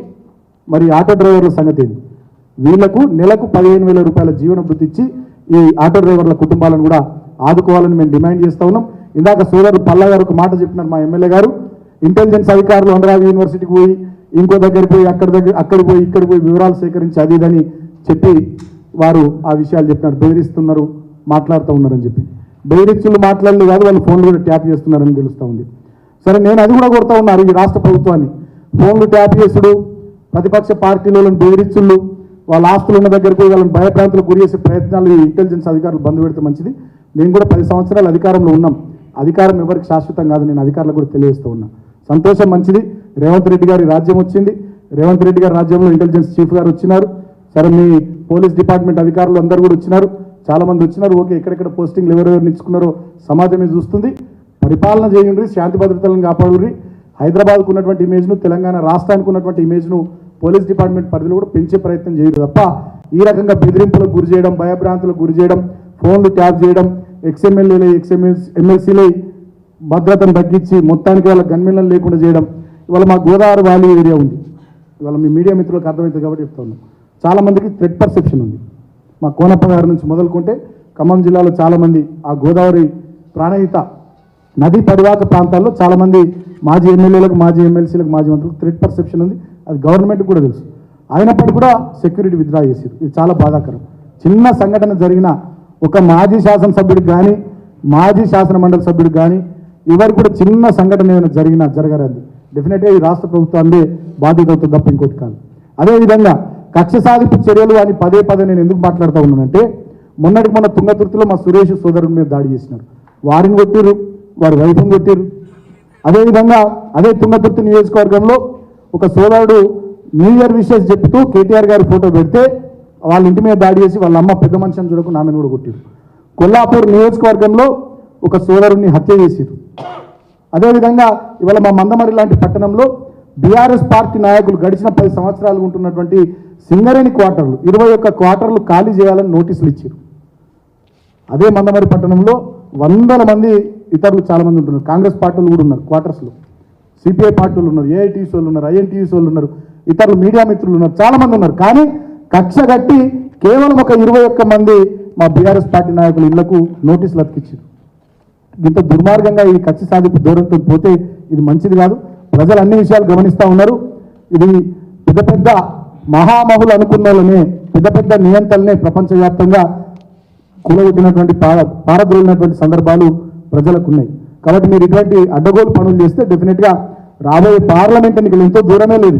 మరి ఆటో డ్రైవర్ల సంగతి ఏంది? వీళ్లకు నెలకు ₹15,000 జీవన భృతి ఇచ్చి ఈ ఆటో డ్రైవర్ల కుటుంబాలను కూడా ఆదుకోవాలని మేము డిమాండ్ చేస్తూ ఉన్నాం. ఇందాక సోదరుడు పల్లా గారు ఒక మాట చెప్పినారు మా ఎమ్మెల్యే గారు, ఇంటెలిజెన్స్ అధికారులు అమరావతి యూనివర్సిటీకి పోయి ఇంకో దగ్గరికి పోయి అక్కడికి పోయి ఇక్కడికి పోయి వివరాలు సేకరించి అది ఇదని చెప్పి వారు ఆ విషయాలు చెప్పినారు. బెదిరిస్తున్నారు, మాట్లాడుతూ ఉన్నారని చెప్పి. బెదిరిస్తులు మాట్లాడలేదు కాదు, వాళ్ళు ఫోన్లు కూడా ట్యాప్ చేస్తున్నారని తెలుస్తూ ఉంది. సరే, నేను అది కూడా కొడతా ఉన్నారు ఈ రాష్ట్ర ప్రభుత్వాన్ని. ఫోన్లు ట్యాప్ చేసుడు, ప్రతిపక్ష పార్టీలను బెదిరిస్తుళ్ళు, వాళ్ళ ఆస్తులు ఉన్న దగ్గరకు వాళ్ళని భయప్రాంతులకు గురి చేసే ప్రయత్నాలు ఈ ఇంటెలిజెన్స్ అధికారులు బంద్ పెడితే మంచిది. మేము కూడా 10 సంవత్సరాలు అధికారంలో ఉన్నాం. అధికారం ఎవరికి శాశ్వతం కాదు, నేను అధికారులకు కూడా తెలియజేస్తూ ఉన్నా. సంతోషం, మంచిది. రేవంత్ రెడ్డి గారి రాజ్యం వచ్చింది. రేవంత్ రెడ్డి గారి రాజ్యంలో ఇంటెలిజెన్స్ చీఫ్ గారు వచ్చినారు. సరే, మీ పోలీస్ డిపార్ట్మెంట్ అధికారులు అందరూ కూడా వచ్చినారు, చాలా మంది వచ్చినారు. ఓకే, ఎక్కడెక్కడ పోస్టింగ్లు ఎవరెవరు ఇచ్చుకున్నారో సమాజమే చూస్తుంది. పరిపాలన చేయండి, శాంతి భద్రతలను కాపాడుర్రి. హైదరాబాద్కు ఉన్నటువంటి ఇమేజ్ను, తెలంగాణ రాష్ట్రానికి ఉన్నటువంటి ఇమేజ్ను పోలీస్ డిపార్ట్మెంట్ పరిధిలో కూడా పెంచే ప్రయత్నం చేయరు తప్ప ఈ రకంగా బెదిరింపులకు గురి చేయడం, భయభ్రాంతులకు గురి చేయడం, ఫోన్లు ట్యాప్ చేయడం, ఎమ్మెల్సీలే భద్రతను తగ్గించి మొత్తానికి వాళ్ళ గన్మెన్లను లేకుండా చేయడం. ఇవాళ మా గోదావరి వ్యాలీ ఏరియా ఉంది. ఇవాళ మీ మీడియా మిత్రులకు అర్థమవుతుంది కాబట్టి చెప్తా ఉన్నాం. చాలామందికి థ్రెట్ పర్సెప్షన్ ఉంది. మా కోనప్ప గారి నుంచి మొదలుకుంటే ఖమ్మం జిల్లాలో చాలామంది ఆ గోదావరి ప్రాణహిత నదీ పరివాహక ప్రాంతాల్లో చాలామంది మాజీ ఎమ్మెల్యేలకు, మాజీ ఎమ్మెల్సీలకు, మాజీ మంత్రులకు థ్రెట్ పర్సెప్షన్ ఉంది. అది గవర్నమెంట్కి కూడా తెలుసు. అయినప్పటికీ కూడా సెక్యూరిటీ విత్డ్రా చేశారు. ఇది చాలా బాధాకరం. చిన్న సంఘటన జరిగిన ఒక మాజీ శాసనసభ్యుడికి కానీ, మాజీ శాసన మండలి సభ్యుడికి కానీ ఎవరికి కూడా చిన్న సంఘటన ఏమైనా జరగరాదు. డెఫినెట్గా ఈ రాష్ట్ర ప్రభుత్వాన్ని బాధ్యత అవుతుంది తప్ప ఇంకోటి కాదు. అదేవిధంగా కక్ష సాధింపు చర్యలు అని పదే నేను ఎందుకు మాట్లాడుతూ ఉన్నానంటే, మొన్న తుంగతుర్తిలో మా సురేష్ సోదరుడి మీద దాడి చేసినారు. వారిని కొట్టిరు, వారి వైఫ్ని కొట్టిరు. అదేవిధంగా అదే తుంగతుర్తి నియోజకవర్గంలో ఒక సోదరుడు న్యూ ఇయర్ విషెస్ చెప్తూ కేటీఆర్ గారి ఫోటో పెడితే వాళ్ళ ఇంటి మీద దాడి చేసి వాళ్ళ అమ్మ పెద్ద మనిషి అని చూడకుండా ఆమెను కూడా కొట్టిరు. కొల్లాపూర్ నియోజకవర్గంలో ఒక సోదరుడిని హత్య చేసిరు. అదేవిధంగా ఇవాళ మా మందమరి లాంటి పట్టణంలో బీఆర్ఎస్ పార్టీ నాయకులు గడిచిన 10 సంవత్సరాలు ఉంటున్నటువంటి సింగరేణి క్వార్టర్లు 21 క్వార్టర్లు ఖాళీ చేయాలని నోటీసులు ఇచ్చారు. అదే మందమరి పట్టణంలో 100 మంది ఇతరులు చాలామంది ఉంటున్నారు. కాంగ్రెస్ పార్టీలు కూడా ఉన్నారు క్వార్టర్స్లో, సిపిఐ పార్టీలు ఉన్నారు, ఏఐటీసీ వాళ్ళు ఉన్నారు, ఐఎన్టీసీ వాళ్ళు ఉన్నారు, ఇతరులు మీడియా మిత్రులు ఉన్నారు, చాలామంది ఉన్నారు. కానీ కక్ష కట్టి కేవలం ఒక 21 మంది మా బీఆర్ఎస్ పార్టీ నాయకుల ఇళ్లకు నోటీసులు అతికిచ్చారు. ఇంత దుర్మార్గంగా ఈ కక్ష సాధింపు దూరంతో పోతే ఇది మంచిది కాదు. ప్రజలు అన్ని విషయాలు గమనిస్తూ ఉన్నారు. ఇది పెద్ద మహామహులు అనుకున్న వాళ్ళనే, పెద్ద నియంత్రణనే ప్రపంచవ్యాప్తంగా కూలగొట్టినటువంటి పారద్రోలినటువంటి సందర్భాలు ప్రజలకు ఉన్నాయి. కాబట్టి మీరు ఇటువంటి అడ్డగోలు పనులు చేస్తే డెఫినెట్గా రాబోయే పార్లమెంట్ ఎన్నికలు ఎంతో దూరమే లేదు.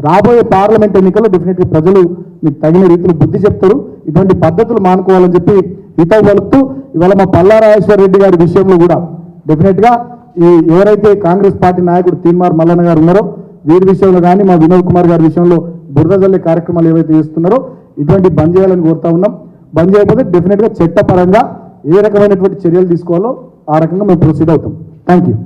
రాబోయే పార్లమెంట్ ఎన్నికల్లో డెఫినెట్గా ప్రజలు మీకు తగిన రీతిలో బుద్ధి చెప్తారు. ఇటువంటి పద్ధతులు మానుకోవాలని చెప్పి హితవు పలుకుతూ ఇవాళ మా పల్లా రాజేశ్వర రెడ్డి గారి విషయంలో కూడా డెఫినెట్గా ఈ ఎవరైతే కాంగ్రెస్ పార్టీ నాయకుడు తీన్మార్ మల్లన్న గారు ఉన్నారో వీరి విషయంలో కానీ, మా వినోద్ కుమార్ గారి విషయంలో బురద జల్లే కార్యక్రమాలు ఏవైతే చేస్తున్నారో ఇటువంటి బంద్ చేయాలని కోరుతా ఉన్నాం. బంద్ చేయకపోతే డెఫినెట్గా చట్టపరంగా ఏ రకమైనటువంటి చర్యలు తీసుకోవాలో ఆ రకంగా మేము ప్రొసీడ్ అవుతాం. Thank you.